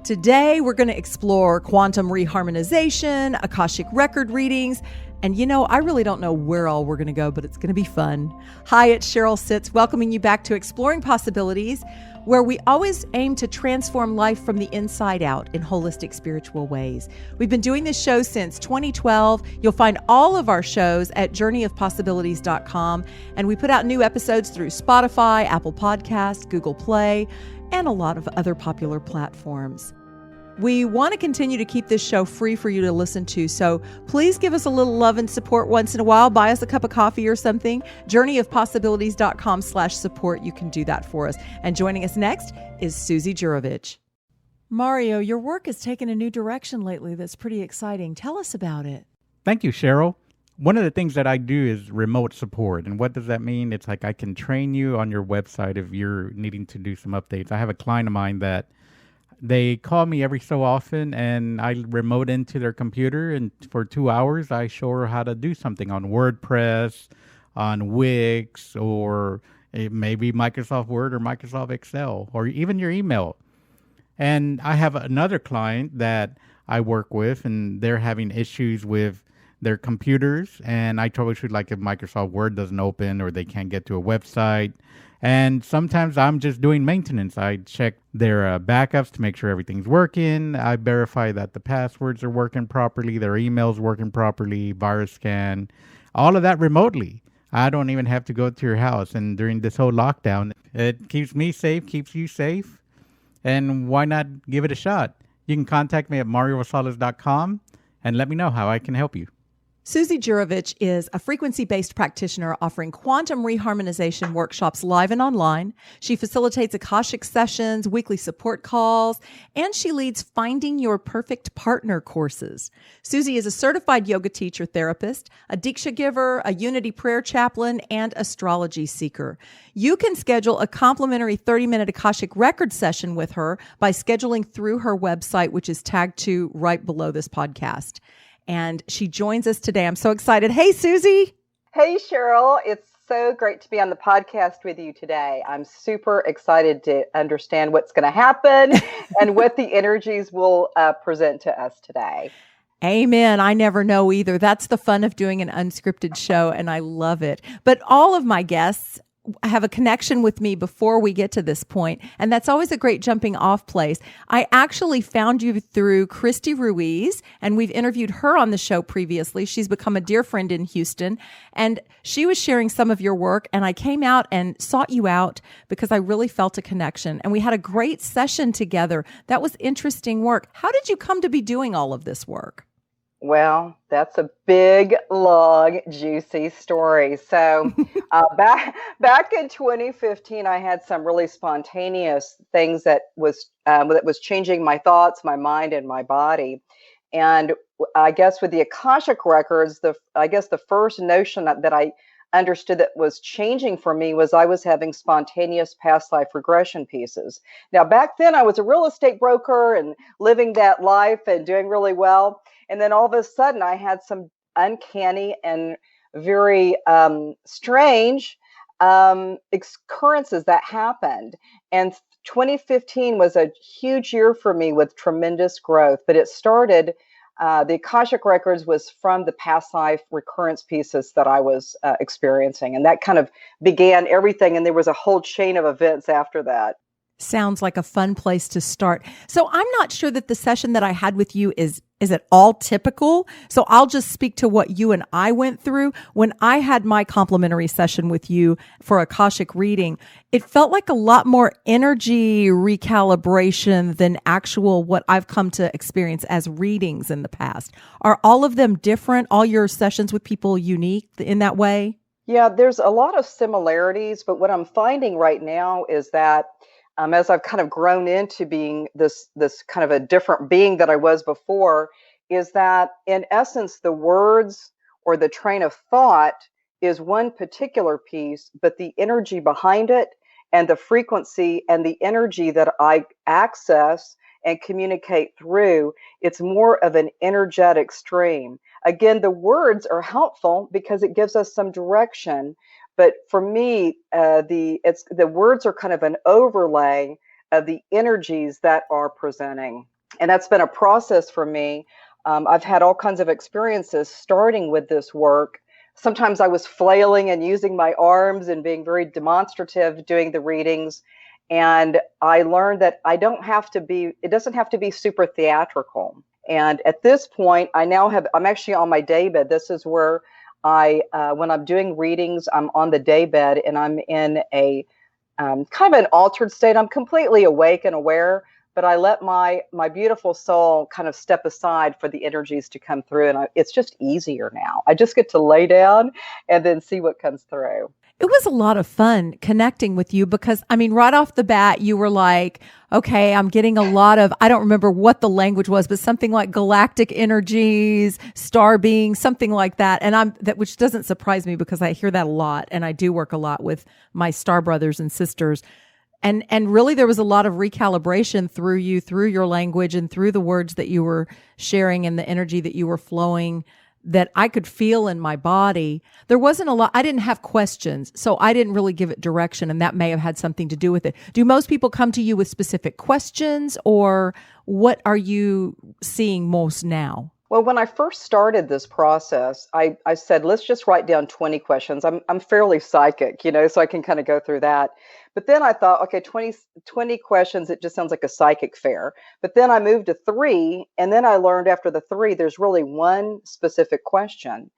Today, we're going to explore quantum reharmonization, Akashic record readings, and I really don't know where all we're going to go, but it's going to be fun. Hi, it's Cheryl Sitz, welcoming you back to Exploring Possibilities, where we always aim to transform life from the inside out in holistic spiritual ways. We've been doing this show since 2012. You'll find all of our shows at journeyofpossibilities.com, and we put out new episodes through Spotify, Apple Podcasts, Google Play, and a lot of other popular platforms. We want to continue to keep this show free for you to listen to, so please give us a little love and support once in a while. Buy us a cup of coffee or something. journeyofpossibilities.com/support. You can do that for us. And joining us next is Susie Juravich. Mario, your work has taken a new direction lately that's pretty exciting. Tell us about it. Thank you, Cheryl. One of the things that I do is remote support. And what does that mean? It's like I can train you on your website if you're needing to do some updates. I have a client of mine that they call me every so often and I remote into their computer, and for 2 hours, I show her how to do something on WordPress, on Wix, or maybe Microsoft Word or Microsoft Excel, or even your email. And I have another client that I work with, and they're having issues with their computers, and I troubleshoot, like if Microsoft Word doesn't open or they can't get to a website. And sometimes I'm just doing maintenance. I check their backups to make sure everything's working. I verify that the passwords are working properly, their emails working properly, virus scan, all of that remotely. I don't even have to go to your house. And during this whole lockdown, it keeps me safe, keeps you safe. And why not give it a shot? You can contact me at mariorosales.com and let me know how I can help you. Susie Juravich is a frequency-based practitioner offering quantum reharmonization workshops live and online. She facilitates Akashic sessions, weekly support calls, and she leads Finding Your Perfect Partner courses. Susie is a certified yoga teacher therapist, a Diksha giver, a unity prayer chaplain, and astrology seeker. You can schedule a complimentary 30-minute Akashic record session with her by scheduling through her website, which is tagged to right below this podcast. And she joins us today. I'm so excited. Hey, Susie. Hey, Cheryl. It's so great to be on the podcast with you today. I'm super excited to understand what's going to happen and what the energies will present to us today. Amen. I never know either. That's the fun of doing an unscripted show, and I love it. But all of my guests have a connection with me before we get to this point, and that's always a great jumping off place. I actually found you through Christy Ruiz, and we've interviewed her on the show previously. She's become a dear friend in Houston, and she was sharing some of your work, and I came out and sought you out because I really felt a connection, and we had a great session together. That was interesting work. How did you come to be doing all of this work? Well, that's a big, long, juicy story. So back in 2015, I had some really spontaneous things that was changing my thoughts, my mind, and my body. And I guess with the Akashic records, the first notion that I understood that was changing for me was I was having spontaneous past life regression pieces. Now, back then, I was a real estate broker and living that life and doing really well. And then all of a sudden, I had some uncanny and very strange occurrences that happened. And 2015 was a huge year for me with tremendous growth. But it started, the Akashic records was from the past life recurrence pieces that I was experiencing. And that kind of began everything. And there was a whole chain of events after that. Sounds like a fun place to start. So I'm not sure that the session that I had with you is at all typical. So I'll just speak to what you and I went through. When I had my complimentary session with you for Akashic reading, it felt like a lot more energy recalibration than actual what I've come to experience as readings in the past. Are all of them different? All your sessions with people unique in that way? Yeah, there's a lot of similarities, but what I'm finding right now is that as I've kind of grown into being this kind of a different being that I was before, is that in essence, the words or the train of thought is one particular piece, but the energy behind it and the frequency and the energy that I access and communicate through, it's more of an energetic stream. Again, the words are helpful because it gives us some direction. But for me, the words are kind of an overlay of the energies that are presenting. And that's been a process for me. I've had all kinds of experiences starting with this work. Sometimes I was flailing and using my arms and being very demonstrative doing the readings. And I learned that it doesn't have to be super theatrical. And at this point, I'm actually on my daybed. This is where when I'm doing readings, I'm on the daybed and I'm in a kind of an altered state. I'm completely awake and aware, but I let my beautiful soul kind of step aside for the energies to come through. And it's just easier now. I just get to lay down and then see what comes through. It was a lot of fun connecting with you because, I mean, right off the bat, you were like, okay, I'm getting a lot of, I don't remember what the language was, but something like galactic energies, star beings, something like that. And which doesn't surprise me because I hear that a lot. And I do work a lot with my star brothers and sisters. And really there was a lot of recalibration through your language and through the words that you were sharing and the energy that you were flowing that I could feel in my body. There wasn't a lot. I didn't have questions, so I didn't really give it direction, and that may have had something to do with it. Do most people come to you with specific questions, or what are you seeing most now? Well, when I first started this process, I said, let's just write down 20 questions. I'm fairly psychic, so I can kind of go through that. But then I thought, okay, 20 questions, it just sounds like a psychic fair. But then I moved to 3, and then I learned after the 3, there's really one specific question.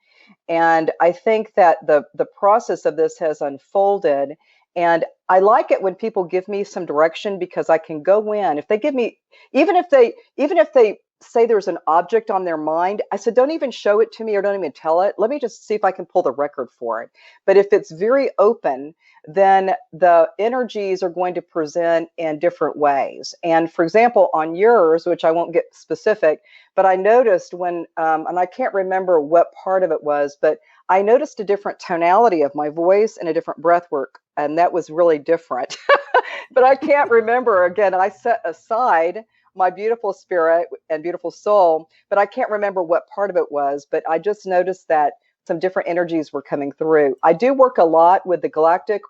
And I think that the process of this has unfolded. And I like it when people give me some direction because I can go in. If they give me, even if they say there's an object on their mind, I said, don't even show it to me or don't even tell it. Let me just see if I can pull the record for it. But if it's very open, then the energies are going to present in different ways. And for example, on yours, which I won't get specific, but I noticed when, and I can't remember what part of it was, but I noticed a different tonality of my voice and a different breath work. And that was really different. But I can't remember. Again, I set aside my beautiful spirit and beautiful soul, but I can't remember what part of it was, but I just noticed that some different energies were coming through. I do work a lot with the galactic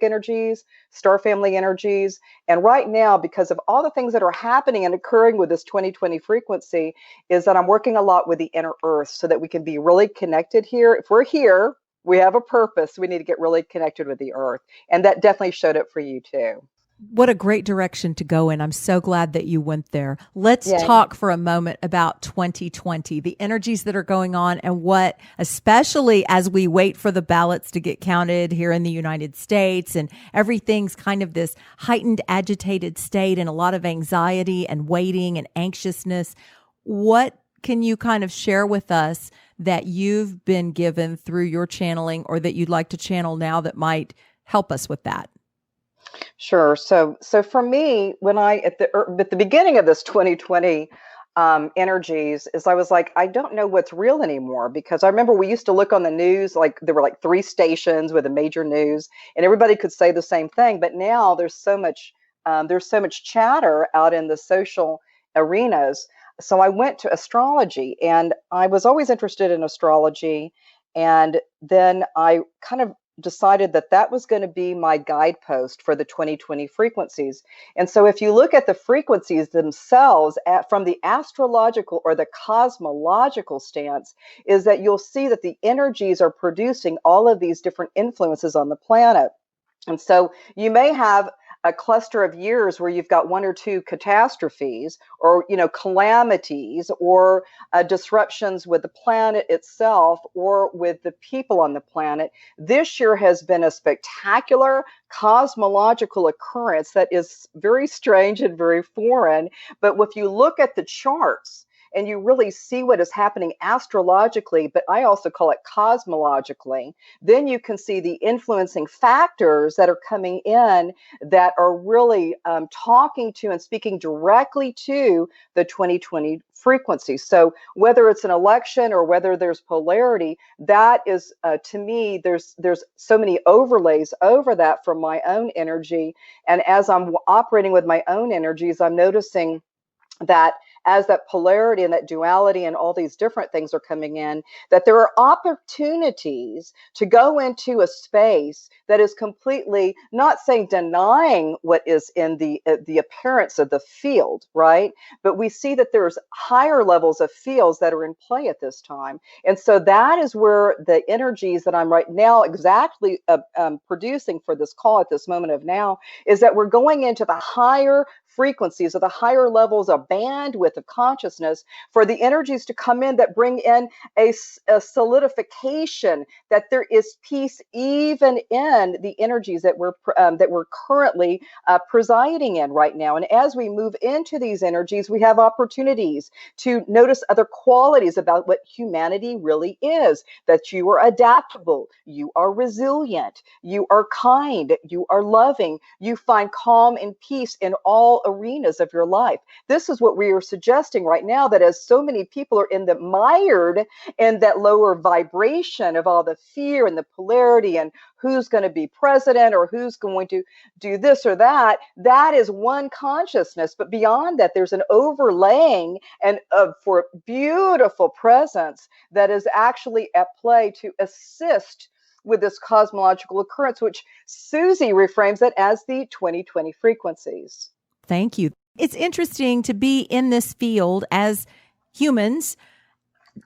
energies, star family energies. And right now, because of all the things that are happening and occurring with this 2020 frequency, is that I'm working a lot with the inner earth so that we can be really connected here. If we're here, we have a purpose. We need to get really connected with the earth. And that definitely showed up for you too. What a great direction to go in. I'm so glad that you went there. Let's talk for a moment about 2020, the energies that are going on and what, especially as we wait for the ballots to get counted here in the United States and everything's kind of this heightened, agitated state and a lot of anxiety and waiting and anxiousness. What can you kind of share with us that you've been given through your channeling or that you'd like to channel now that might help us with that? Sure. So for me, when at the beginning of this 2020 energies, is I was like, I don't know what's real anymore, because I remember we used to look on the news, like there were like 3 stations with the major news, and everybody could say the same thing. But now there's so much chatter out in the social arenas. So I went to astrology, and I was always interested in astrology, and then I kind of decided that was going to be my guidepost for the 2020 frequencies. And so if you look at the frequencies themselves from the astrological or the cosmological stance, is that you'll see that the energies are producing all of these different influences on the planet. And so you may have a cluster of years where you've got 1 or 2 catastrophes or, calamities or disruptions with the planet itself or with the people on the planet. This year has been a spectacular cosmological occurrence that is very strange and very foreign. But if you look at the charts, and you really see what is happening astrologically, but I also call it cosmologically, then you can see the influencing factors that are coming in that are really talking to and speaking directly to the 2020 frequency. So whether it's an election or whether there's polarity, that is, to me, there's so many overlays over that from my own energy. And as I'm operating with my own energies, I'm noticing that as that polarity and that duality and all these different things are coming in, that there are opportunities to go into a space that is completely, not saying denying what is in the appearance of the field, right? But we see that there's higher levels of fields that are in play at this time. And so that is where the energies that I'm right now exactly producing for this call at this moment of now is that we're going into the higher frequencies or the higher levels of bandwidth of consciousness for the energies to come in that bring in a solidification that there is peace even in the energies that we're currently presiding in right now. And as we move into these energies, we have opportunities to notice other qualities about what humanity really is, that you are adaptable, you are resilient, you are kind, you are loving, you find calm and peace in all arenas of your life. This is what we are suggesting right now, that as so many people are mired in that lower vibration of all the fear and the polarity and who's going to be president or who's going to do this or that, that is one consciousness. But beyond that, there's an overlaying and for beautiful presence that is actually at play to assist with this cosmological occurrence, which Susie reframes it as the 2020 frequencies. Thank you. It's interesting to be in this field as humans.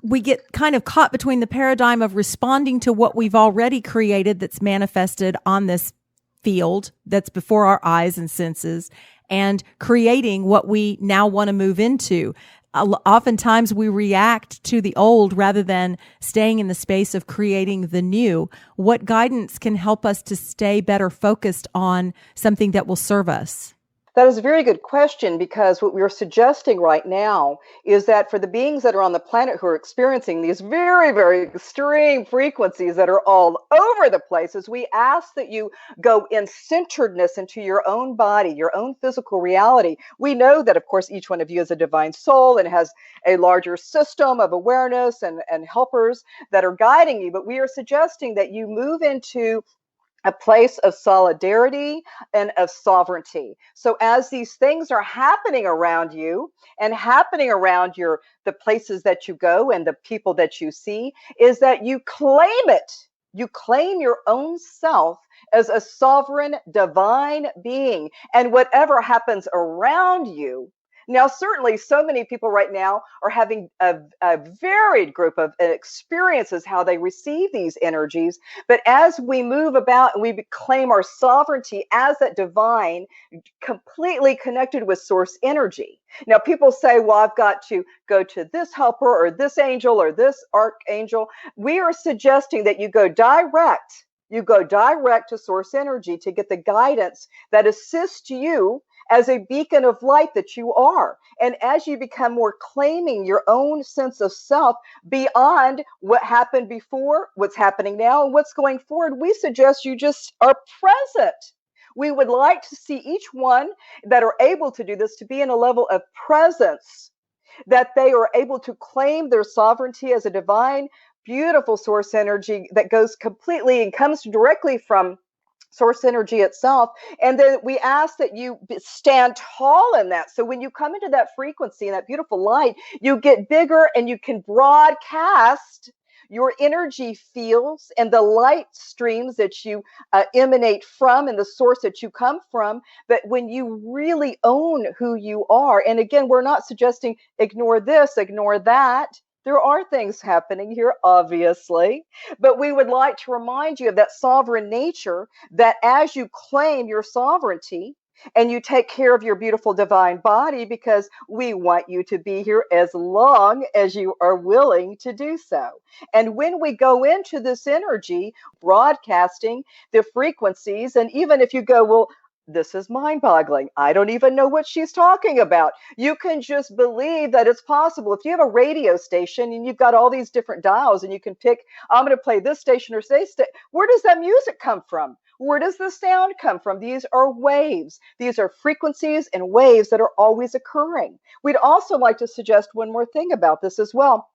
We get kind of caught between the paradigm of responding to what we've already created that's manifested on this field that's before our eyes and senses, and creating what we now want to move into. Oftentimes we react to the old rather than staying in the space of creating the new. What guidance can help us to stay better focused on something that will serve us? That is a very good question, because what we're suggesting right now is that for the beings that are on the planet who are experiencing these very, very extreme frequencies that are all over the place, is we ask that you go in centeredness into your own body, your own physical reality. We know that, of course, each one of you is a divine soul and has a larger system of awareness and helpers that are guiding you, but we are suggesting that you move into a place of solidarity and of sovereignty. So as these things are happening around you and happening around the places that you go and the people that you see, is that you claim it. You claim your own self as a sovereign divine being, and whatever happens around you. Now, certainly so many people right now are having a varied group of experiences, how they receive these energies. But as we move about and we claim our sovereignty as that divine, completely connected with source energy. Now, people say, well, I've got to go to this helper or this angel or this archangel. We are suggesting that you go direct. You go direct to source energy to get the guidance that assists you as a beacon of light that you are. And as you become more claiming your own sense of self beyond what happened before, what's happening now, and what's going forward, we suggest you just are present. We would like to see each one that are able to do this to be in a level of presence, that they are able to claim their sovereignty as a divine, beautiful source energy that goes completely and comes directly from source energy itself. And then we ask that you stand tall in that. So when you come into that frequency and that beautiful light, you get bigger and you can broadcast your energy fields and the light streams that you emanate from and the source that you come from. But when you really own who you are, and again, we're not suggesting ignore this, ignore that. There are things happening here, obviously, but we would like to remind you of that sovereign nature, that as you claim your sovereignty and you take care of your beautiful divine body, because we want you to be here as long as you are willing to do so. And when we go into this energy, broadcasting the frequencies, and even if you go, well, this is mind-boggling, I don't even know what she's talking about, you can just believe that it's possible. If you have a radio station and you've got all these different dials and you can pick, I'm going to play this station or say, where does that music come from? Where does the sound come from? These are waves. These are frequencies and waves that are always occurring. We'd also like to suggest one more thing about this as well,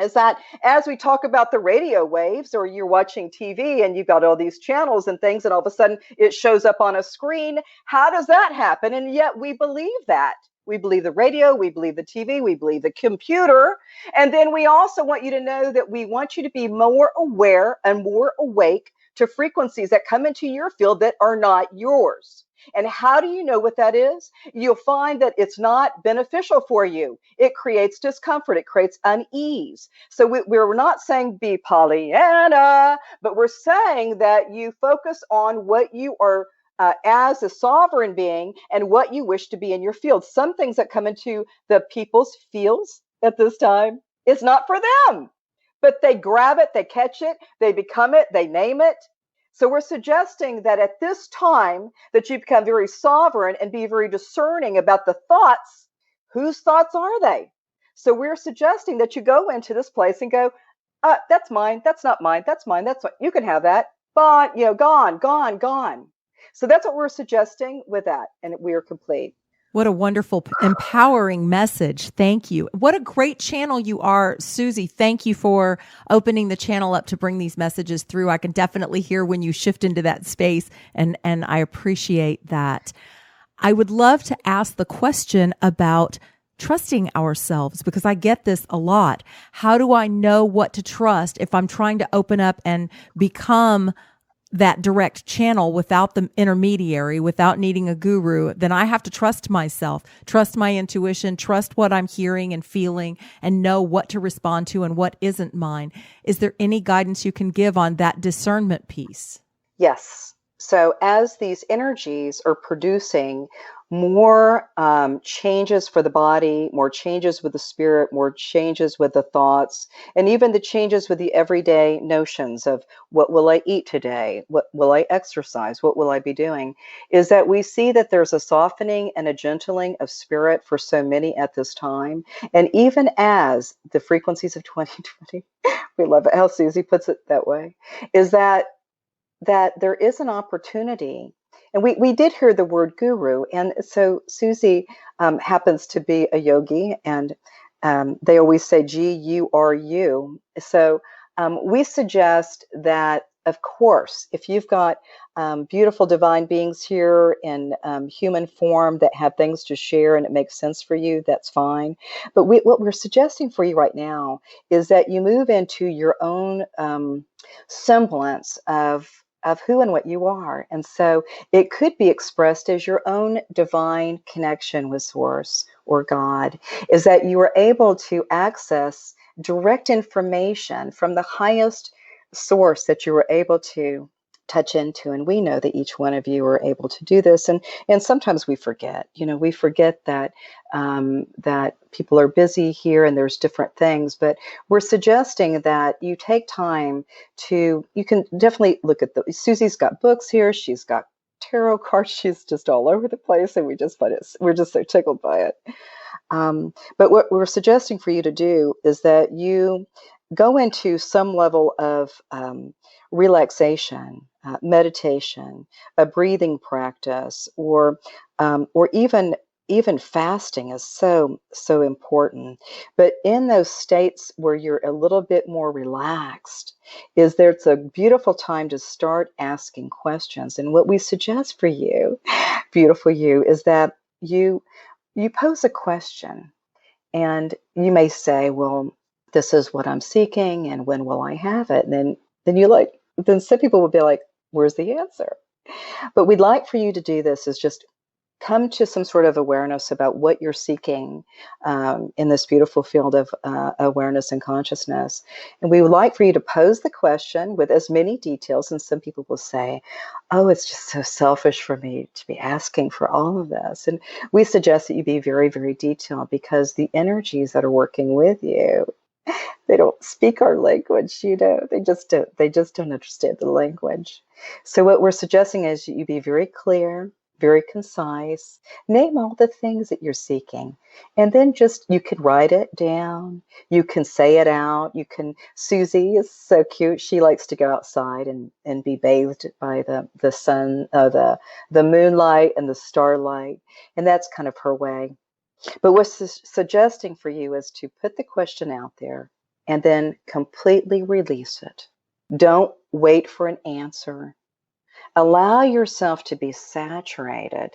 is that as we talk about the radio waves, or you're watching TV and you've got all these channels and things, and all of a sudden it shows up on a screen, how does that happen? And yet we believe that. We believe the radio, we believe the TV, we believe the computer. And then we also want you to know that we want you to be more aware and more awake to frequencies that come into your field that are not yours. And how do you know what that is? You'll find that it's not beneficial for you. It creates discomfort. It creates unease. So we're not saying be Pollyanna, but we're saying that you focus on what you are as a sovereign being and what you wish to be in your field. Some things that come into the people's fields at this time, it's not for them, but they grab it, they catch it, they become it, they name it. So we're suggesting that at this time that you become very sovereign and be very discerning about the thoughts. Whose thoughts are they? So we're suggesting that you go into this place and go, that's mine, that's not mine, that's mine, that's what you can have that, but gone, gone, gone. So that's what we're suggesting with that, and we are complete. What a wonderful, empowering message. Thank you. What a great channel you are, Susie. Thank you for opening the channel up to bring these messages through. I can definitely hear when you shift into that space, and I appreciate that. I would love to ask the question about trusting ourselves, because I get this a lot. How do I know what to trust if I'm trying to open up and become that direct channel without the intermediary, without needing a guru? Then I have to trust myself, trust my intuition, trust what I'm hearing and feeling, and know what to respond to and what isn't mine. Is there any guidance you can give on that discernment piece? Yes. So as these energies are producing more changes for the body, more changes with the spirit, more changes with the thoughts, and even the changes with the everyday notions of what will I eat today? What will I exercise? What will I be doing? Is that we see that there's a softening and a gentling of spirit for so many at this time. And even as the frequencies of 2020, we love it how Susie puts it that way, is that there is an opportunity. And we did hear the word guru. And so Susie happens to be a yogi, and they always say G-U-R-U. So we suggest that, of course, if you've got beautiful divine beings here in human form that have things to share and it makes sense for you, that's fine. But what we're suggesting for you right now is that you move into your own semblance of who and what you are. And so it could be expressed as your own divine connection with Source or God, is that you are able to access direct information from the highest source that you were able to touch into. And we know that each one of you are able to do this. And sometimes we forget, we forget that that people are busy here and there's different things, but we're suggesting that you take time you can definitely look at Susie's got books here. She's got tarot cards. She's just all over the place. And we're just so tickled by it. But what we're suggesting for you to do is that you go into some level of relaxation, meditation, a breathing practice, or even fasting is so important. But in those states where you're a little bit more relaxed, there's a beautiful time to start asking questions. And what we suggest for you, beautiful you, is that you pose a question, and you may say, well, this is what I'm seeking, and when will I have it? And then some people will be like, where's the answer? But we'd like for you to do this is just come to some sort of awareness about what you're seeking in this beautiful field of awareness and consciousness. And we would like for you to pose the question with as many details. And some people will say, oh, it's just so selfish for me to be asking for all of this. And we suggest that you be very, very detailed, because the energies that are working with you, they don't speak our language, they just don't understand the language. So what we're suggesting is you be very clear, very concise, name all the things that you're seeking, and then you can write it down, you can say it out, Susie is so cute, she likes to go outside and be bathed by the sun, the moonlight and the starlight, and that's kind of her way. But what's suggesting for you is to put the question out there and then completely release it. Don't wait for an answer. Allow yourself to be saturated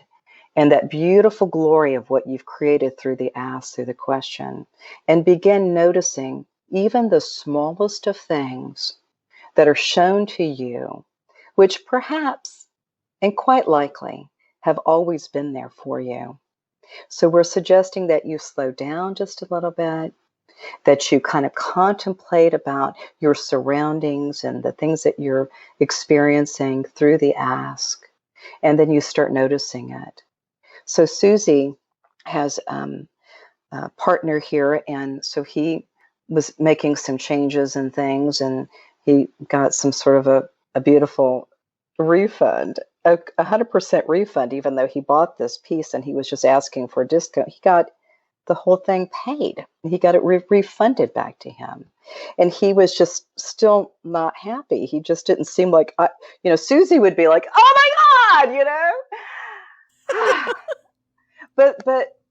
and that beautiful glory of what you've created through the ask, through the question, and begin noticing even the smallest of things that are shown to you, which perhaps and quite likely have always been there for you. So we're suggesting that you slow down just a little bit, that you kind of contemplate about your surroundings and the things that you're experiencing through the ask, and then you start noticing it. So Susie has a partner here, and so he was making some changes and things, and he got some sort of a beautiful refund, a 100% refund, even though he bought this piece and he was just asking for a discount. He got the whole thing paid. He got it refunded back to him. And he was just still not happy. He just didn't seem like, Susie would be like, oh my God,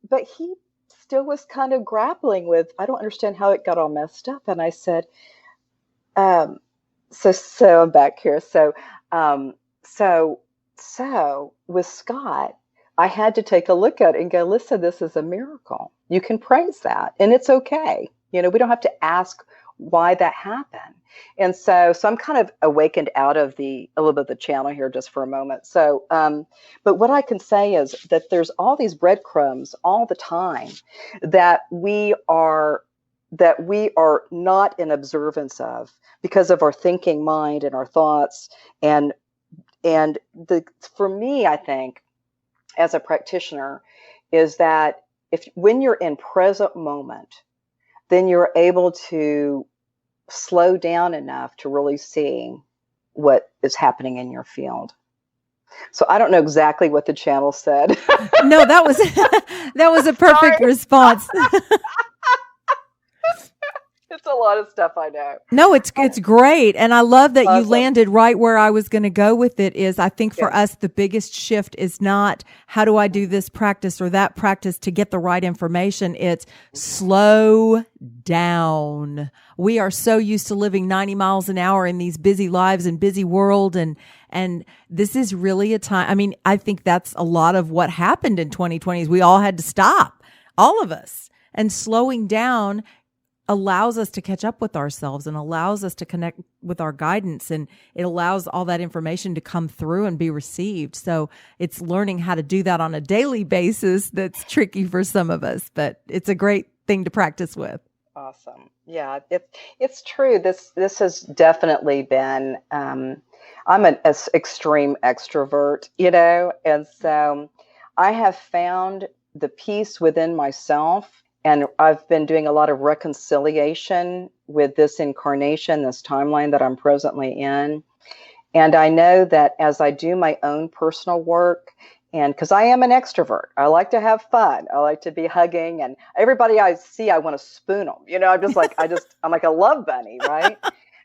but he still was kind of grappling with, I don't understand how it got all messed up. And I said, so I'm back here. So with Scott, I had to take a look at it and go, listen, this is a miracle. You can praise that, and it's okay. We don't have to ask why that happened. And so I'm kind of awakened out of a little bit of the channel here just for a moment. So, but what I can say is that there's all these breadcrumbs all the time that we are not in observance of because of our thinking mind and our thoughts. And for me, I think, as a practitioner, is that when you're in present moment, then you're able to slow down enough to really see what is happening in your field. So I don't know exactly what the channel said. No, that was a perfect response. It's a lot of stuff, I know. No, it's great. And I love that you landed right where I was going to go with it. Is I think for us, the biggest shift is not how do I do this practice or that practice to get the right information. It's slow down. We are so used to living 90 miles an hour in these busy lives and busy world. And this is really a time. I mean, I think that's a lot of what happened in 2020 is we all had to stop, all of us, and slowing down allows us to catch up with ourselves and allows us to connect with our guidance, and it allows all that information to come through and be received. So it's learning how to do that on a daily basis that's tricky for some of us, but it's a great thing to practice with. Awesome. Yeah, it's true. This has definitely been, I'm an extreme extrovert, and so I have found the peace within myself. And I've been doing a lot of reconciliation with this incarnation, this timeline that I'm presently in. And I know that as I do my own personal work, and because I am an extrovert, I like to have fun. I like to be hugging, and everybody I see, I want to spoon them. I'm just like, I'm like a love bunny, right?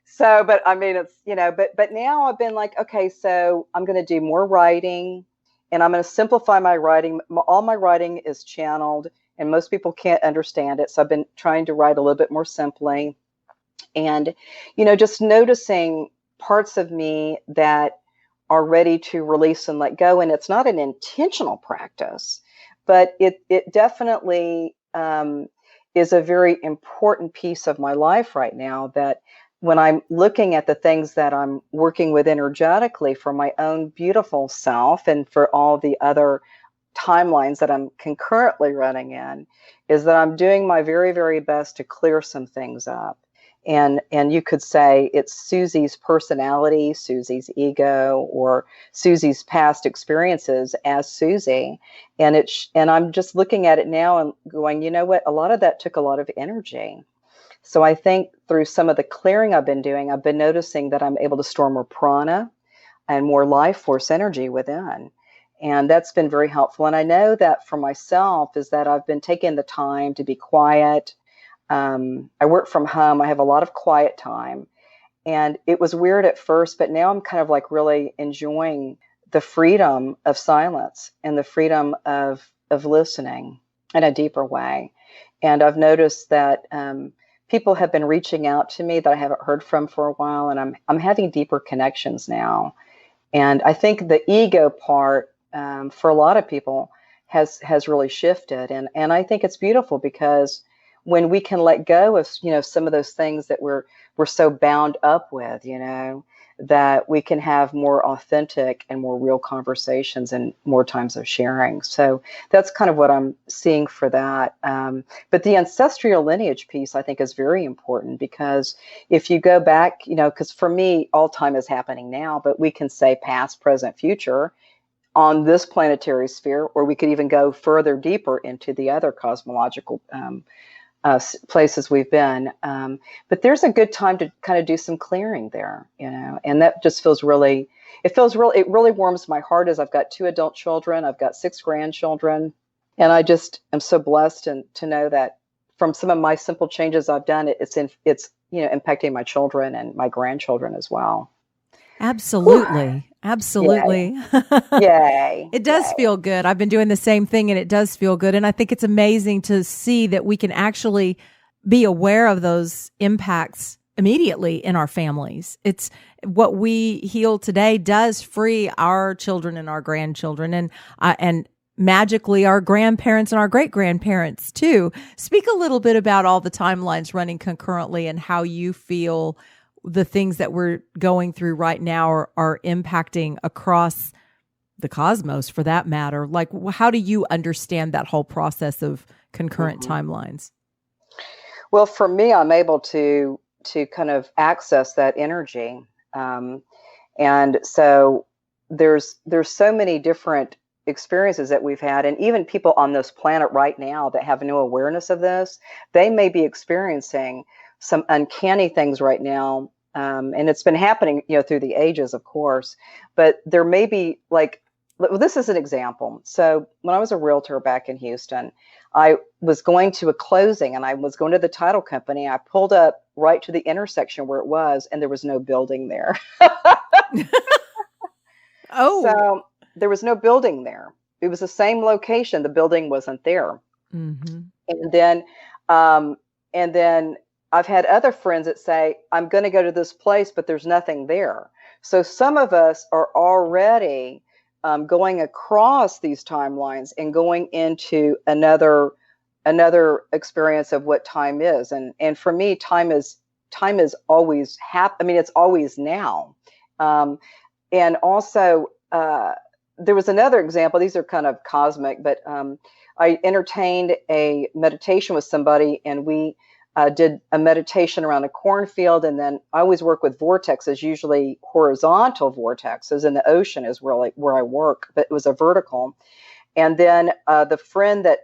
So, but I mean, it's, but now I've been like, okay, so I'm going to do more writing, and I'm going to simplify my writing. All my writing is channeled, and most people can't understand it. So I've been trying to write a little bit more simply, and, just noticing parts of me that are ready to release and let go. And it's not an intentional practice, but it definitely is a very important piece of my life right now, that when I'm looking at the things that I'm working with energetically for my own beautiful self and for all the other timelines that I'm concurrently running in, is that I'm doing my very, very best to clear some things up. And you could say it's Susie's personality, Susie's ego, or Susie's past experiences as Susie. And I'm just looking at it now and going, you know what? A lot of that took a lot of energy. So I think through some of the clearing I've been doing, I've been noticing that I'm able to store more prana and more life force energy within. And that's been very helpful. And I know that for myself is that I've been taking the time to be quiet. I work from home. I have a lot of quiet time. And it was weird at first, but now I'm kind of like really enjoying the freedom of silence and the freedom of listening in a deeper way. And I've noticed that people have been reaching out to me that I haven't heard from for a while, and I'm having deeper connections now. And I think the ego part, for a lot of people, has really shifted. And I think it's beautiful because when we can let go of, some of those things that we're so bound up with, that we can have more authentic and more real conversations and more times of sharing. So that's kind of what I'm seeing for that. But the ancestral lineage piece, I think, is very important because if you go back, because for me, all time is happening now, but we can say past, present, future on this planetary sphere, or we could even go further deeper into the other cosmological places we've been. But there's a good time to kind of do some clearing there, and that just feels really, it really warms my heart as I've got 2 adult children. I've got 6 grandchildren, and I just am so blessed to know that from some of my simple changes I've done, it's impacting my children and my grandchildren as well. Absolutely. Absolutely. Yay. It does feel good. I've been doing the same thing and it does feel good. And I think it's amazing to see that we can actually be aware of those impacts immediately in our families. It's what we heal today does free our children and our grandchildren and magically our grandparents and our great-grandparents too. Speak a little bit about all the timelines running concurrently and how you feel the things that we're going through right now are impacting across the cosmos, for that matter. Like, how do you understand that whole process of concurrent timelines? Well, for me, I'm able to kind of access that energy, and so there's so many different experiences that we've had, and even people on this planet right now that have no awareness of this, they may be experiencing some uncanny things right now. And it's been happening, through the ages, of course, but there may be this is an example. So when I was a realtor back in Houston, I was going to a closing and I was going to the title company. I pulled up right to the intersection where it was, and there was no building there. Oh, so there was no building there. It was the same location. The building wasn't there. mm-hmm. And then I've had other friends that say, I'm going to go to this place, but there's nothing there. So some of us are already going across these timelines and going into another experience of what time is. And for me, time is always it's always now. And also, there was another example. These are kind of cosmic, but I entertained a meditation with somebody, and we did a meditation around a cornfield. And then I always work with vortexes, usually horizontal vortexes, and the ocean is really where I work, but it was a vertical. And then the friend that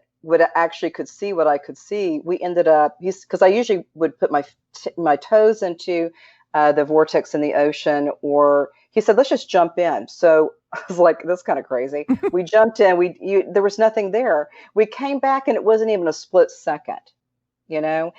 could see what I could see, we ended up, because I usually would put my toes into the vortex in the ocean, or he said, let's just jump in. So I was like, that's kind of crazy. We jumped in, there was nothing there. We came back and it wasn't even a split second. The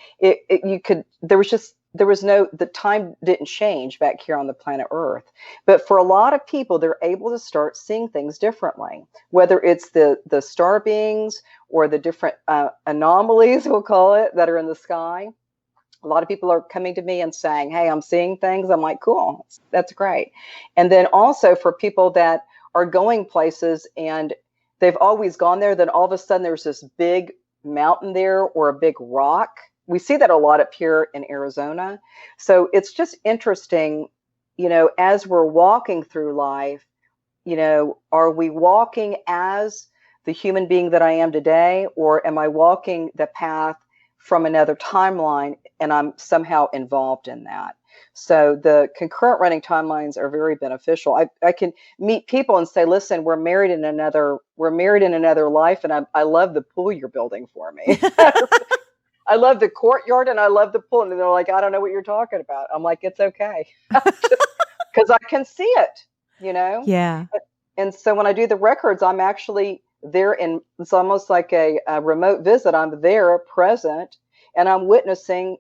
time didn't change back here on the planet Earth. But for a lot of people, they're able to start seeing things differently, whether it's the star beings or the different anomalies, we'll call it, that are in the sky. A lot of people are coming to me and saying, hey, I'm seeing things. I'm like, cool, that's great. And then also for people that are going places and they've always gone there, then all of a sudden there's this big mountain there or a big rock. We see that a lot up here in Arizona. So it's just interesting, as we're walking through life, are we walking as the human being that I am today, or am I walking the path from another timeline and I'm somehow involved in that? So the concurrent running timelines are very beneficial. I can meet people and say, listen, we're married in another life, and I love the pool you're building for me. I love the courtyard and I love the pool. And they're like, I don't know what you're talking about. I'm like, it's okay. Because I can see it, Yeah. And so when I do the records, I'm actually there, and it's almost like a remote visit. I'm there present, and I'm witnessing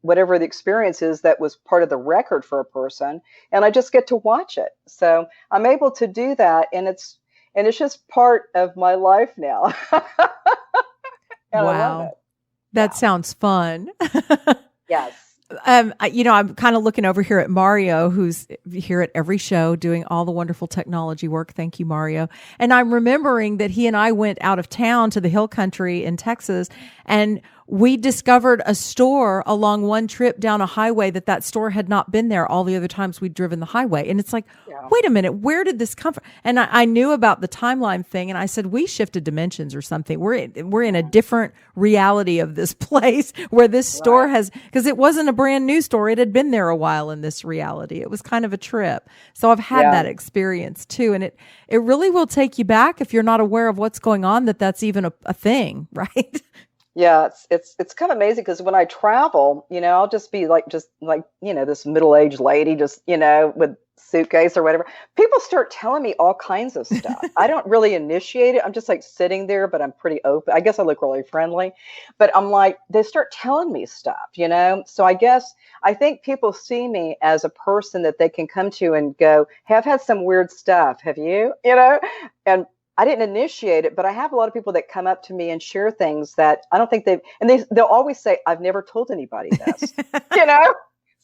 whatever the experience is that was part of the record for a person, and I just get to watch it. So I'm able to do that, and it's just part of my life now. And I love Wow. it. That sounds fun. Yes. I'm kind of looking over here at Mario, who's here at every show doing all the wonderful technology work. Thank you, Mario. And I'm remembering that he and I went out of town to the hill country in Texas, and we discovered a store along one trip down a highway that store had not been there all the other times we'd driven the highway. And it's like, wait a minute, where did this come from? And I knew about the timeline thing, and I said, we shifted dimensions or something. We're in a different reality of this place where this store has, because it wasn't a brand new store. It had been there a while in this reality. It was kind of a trip. So I've had that experience too. And it really will take you back if you're not aware of what's going on, that's even a thing, right? Yeah, it's kind of amazing because when I travel, I'll just be like, this middle-aged lady, just, with suitcase or whatever. People start telling me all kinds of stuff. I don't really initiate it. I'm just like sitting there, but I'm pretty open. I guess I look really friendly, but I'm like, they start telling me stuff, So I think people see me as a person that they can come to and go, hey, I've had some weird stuff. Have you, and I didn't initiate it, but I have a lot of people that come up to me and share things that I don't think they'll always say, I've never told anybody this,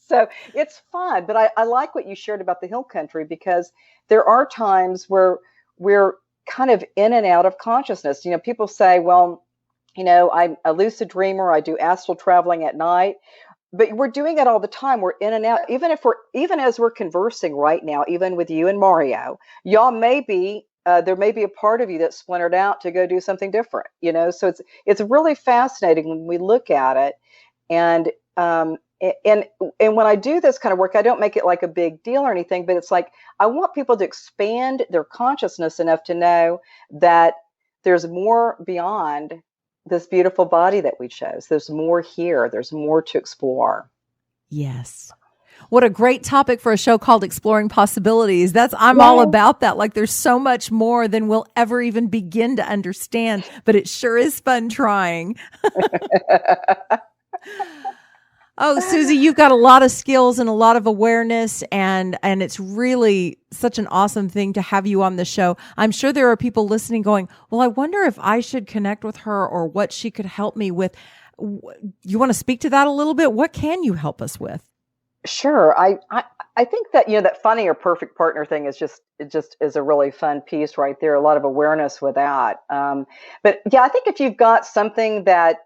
So it's fun. But I like what you shared about the hill country, because there are times where we're kind of in and out of consciousness. People say, well, I'm a lucid dreamer. I do astral traveling at night. But we're doing it all the time. We're in and out. Even as we're conversing right now, even with you and Mario, y'all may be, there may be a part of you that's splintered out to go do something different, So it's really fascinating when we look at it, and when I do this kind of work, I don't make it like a big deal or anything, but it's like I want people to expand their consciousness enough to know that there's more beyond this beautiful body that we chose. There's more here. There's more to explore. Yes. What a great topic for a show called Exploring Possibilities. I'm all about that. Like, there's so much more than we'll ever even begin to understand, but it sure is fun trying. Oh, Susie, you've got a lot of skills and a lot of awareness, and it's really such an awesome thing to have you on the show. I'm sure there are people listening going, well, I wonder if I should connect with her or what she could help me with. You want to speak to that a little bit? What can you help us with? Sure. I think that, that funny or perfect partner thing is just a really fun piece right there. A lot of awareness with that. But yeah, I think if you've got something that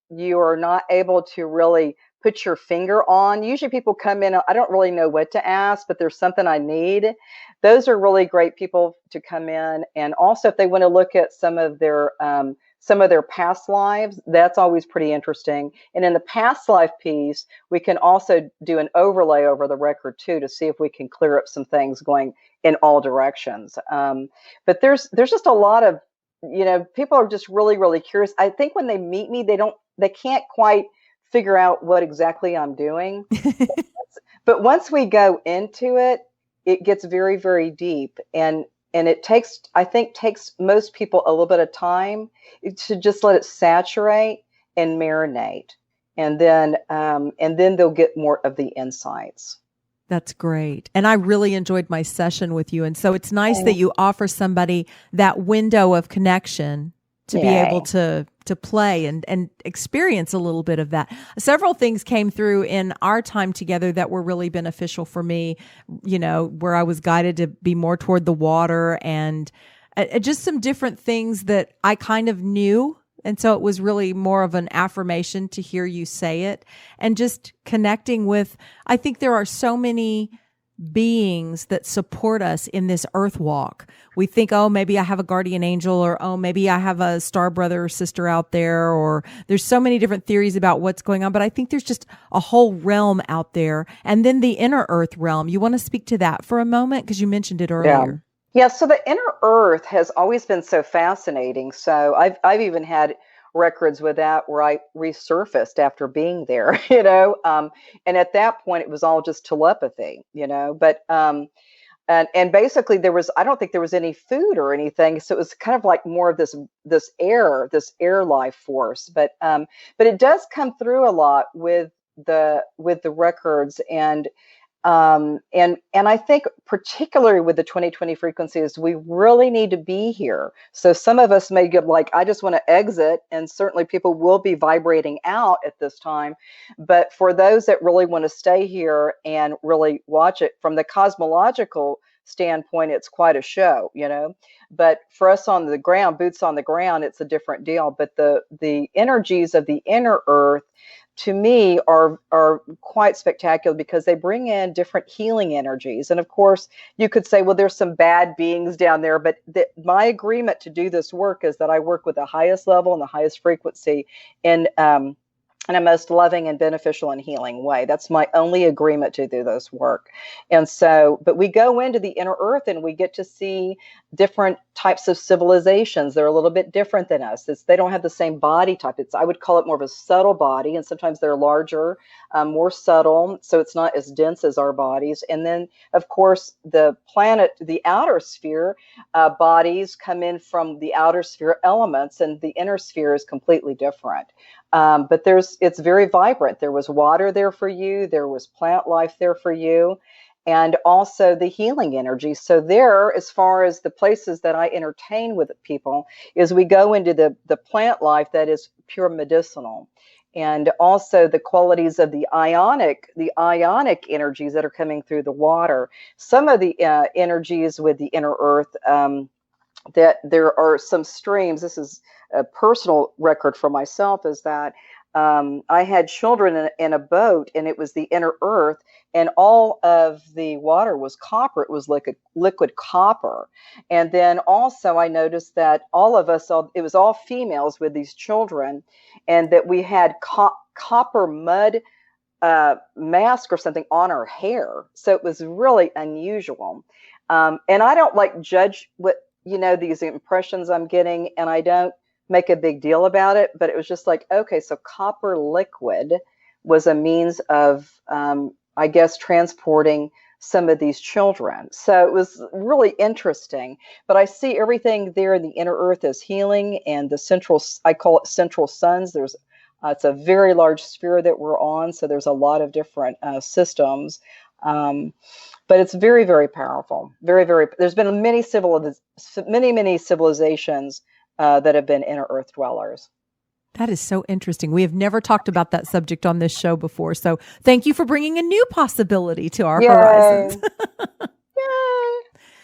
you are not able to really put your finger on, usually people come in, I don't really know what to ask, but there's something I need. Those are really great people to come in. And also if they want to look at some of their past lives, that's always pretty interesting. And in the past life piece, we can also do an overlay over the record too, to see if we can clear up some things going in all directions. But there's just a lot of, people are just really, really curious. I think when they meet me, they can't quite figure out what exactly I'm doing. But once we go into it, it gets very, very deep. And it takes most people a little bit of time to just let it saturate and marinate. And then they'll get more of the insights. That's great. And I really enjoyed my session with you. And so it's nice that you offer somebody that window of connection to be able to play and experience a little bit of that. Several things came through in our time together that were really beneficial for me, where I was guided to be more toward the water, and just some different things that I kind of knew. And so it was really more of an affirmation to hear you say it, and just connecting with, I think there are so many beings that support us in this earth walk. We think, oh, maybe I have a guardian angel, or, oh, maybe I have a star brother or sister out there, or there's so many different theories about what's going on. But I think there's just a whole realm out there. And then the inner earth realm. You want to speak to that for a moment? Because you mentioned it earlier. Yeah. So the inner earth has always been so fascinating. So I've even had records with that where I resurfaced after being there, and at that point it was all just telepathy, but and basically I don't think there was any food or anything, so it was kind of like more of this air life force, but it does come through a lot with the records, and And I think particularly with the 2020 frequencies, we really need to be here. So some of us may get like, I just want to exit, and certainly people will be vibrating out at this time. But for those that really want to stay here and really watch it from the cosmological standpoint, it's quite a show, you know. But for us on the ground, boots on the ground, it's a different deal. But the energies of the inner earth, to me, are quite spectacular because they bring in different healing energies. And of course, you could say, well, there's some bad beings down there, but my agreement to do this work is that I work with the highest level and the highest frequency in a most loving and beneficial and healing way. That's my only agreement to do this work. And so, but we go into the inner earth and we get to see different types of civilizations. They're a little bit different than us. They don't have the same body type. I would call it more of a subtle body, and sometimes they're larger, more subtle, so it's not as dense as our bodies. And then, of course, the planet, the outer sphere bodies come in from the outer sphere elements, and the inner sphere is completely different. But it's very vibrant. There was water there for you. There was plant life there for you, and also the healing energy. So there, as far as the places that I entertain with people, is we go into the plant life that is pure medicinal, and also the qualities of the ionic energies that are coming through the water. Some of the energies with the inner earth, that there are some streams. This is a personal record for myself, is that I had children in a boat, and it was the inner earth, and all of the water was copper. It was like a liquid copper. And then also I noticed that all of us, it was all females with these children, and that we had copper mud mask or something on our hair. So it was really unusual. And I don't like judge what, these impressions I'm getting, and I don't make a big deal about it, but it was just like, okay, so copper liquid was a means of, I guess, transporting some of these children. So it was really interesting. But I see everything there in the inner earth as healing, and the central, I call it central suns. It's a very large sphere that we're on, so there's a lot of different systems. But it's very, very powerful. Very, very. There's been many civilizations that have been inner earth dwellers. That is so interesting. We have never talked about that subject on this show before. So thank you for bringing a new possibility to our horizons.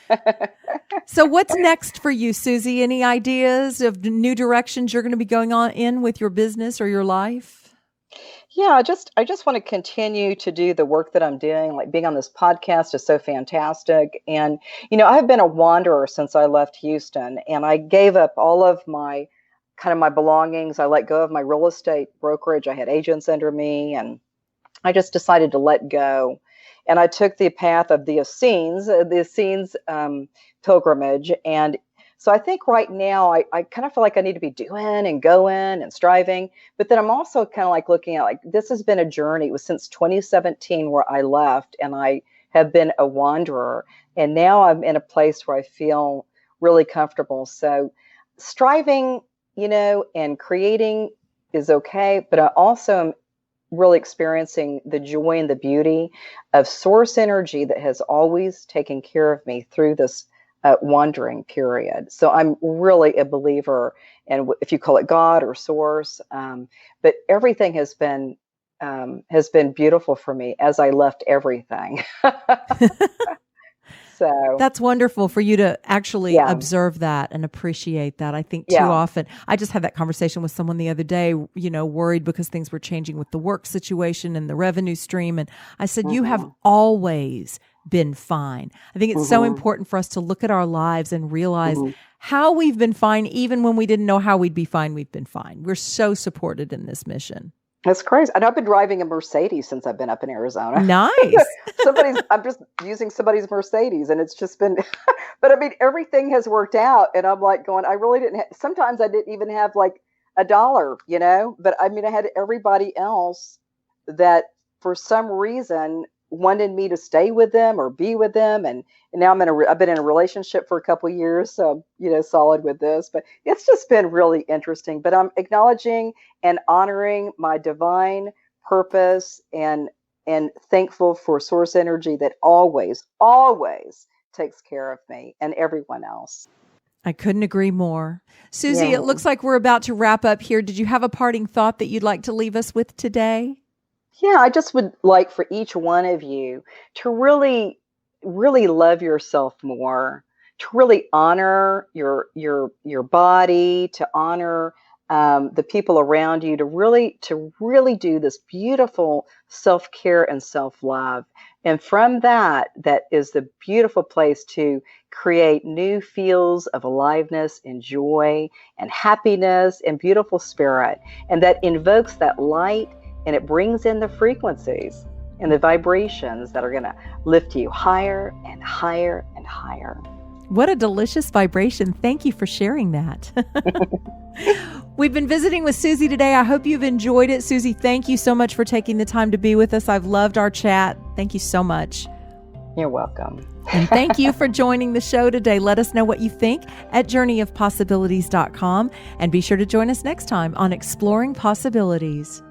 Yay! So what's next for you, Susie? Any ideas of new directions you're going to be going on in with your business or your life? Yeah, I just want to continue to do the work that I'm doing. Like being on this podcast is so fantastic. And, I've been a wanderer since I left Houston, and I gave up all of my belongings. I let go of my real estate brokerage. I had agents under me, and I just decided to let go. And I took the path of the Essenes pilgrimage. And so I think right now I kind of feel like I need to be doing and going and striving. But then I'm also kind of like looking at, like, this has been a journey. It was since 2017 where I left, and I have been a wanderer. And now I'm in a place where I feel really comfortable. So striving, and creating is okay. But I also am really experiencing the joy and the beauty of source energy that has always taken care of me through this wandering period. So I'm really a believer in, if you call it God or source, but everything has been beautiful for me as I left everything. So that's wonderful for you to actually observe that and appreciate that. I think too often, I just had that conversation with someone the other day, worried because things were changing with the work situation and the revenue stream. And I said, you have always been fine. I think it's so important for us to look at our lives and realize how we've been fine. Even when we didn't know how we'd be fine, we've been fine. We're so supported in this mission. That's crazy. And I've been driving a Mercedes since I've been up in Arizona. Nice. I'm just using somebody's Mercedes, and it's just been, but I mean, everything has worked out. And I'm like going, I really didn't sometimes I didn't even have like $1, but I mean, I had everybody else that for some reason wanted me to stay with them or be with them. And now I've been in a relationship for a couple of years. So, solid with this, but it's just been really interesting. But I'm acknowledging and honoring my divine purpose and and thankful for source energy that always, always takes care of me and everyone else. I couldn't agree more. Susie, Yeah. it looks like we're about to wrap up here. Did you have a parting thought that you'd like to leave us with today? Yeah, I just would like for each one of you to really, really love yourself more, to really honor your body, to honor the people around you, to really do this beautiful self-care and self-love. And from that is the beautiful place to create new fields of aliveness and joy and happiness and beautiful spirit. And that invokes that light, and it brings in the frequencies and the vibrations that are going to lift you higher and higher and higher. What a delicious vibration. Thank you for sharing that. We've been visiting with Susie today. I hope you've enjoyed it. Susie, thank you so much for taking the time to be with us. I've loved our chat. Thank you so much. You're welcome. And thank you for joining the show today. Let us know what you think at journeyofpossibilities.com. And be sure to join us next time on Exploring Possibilities.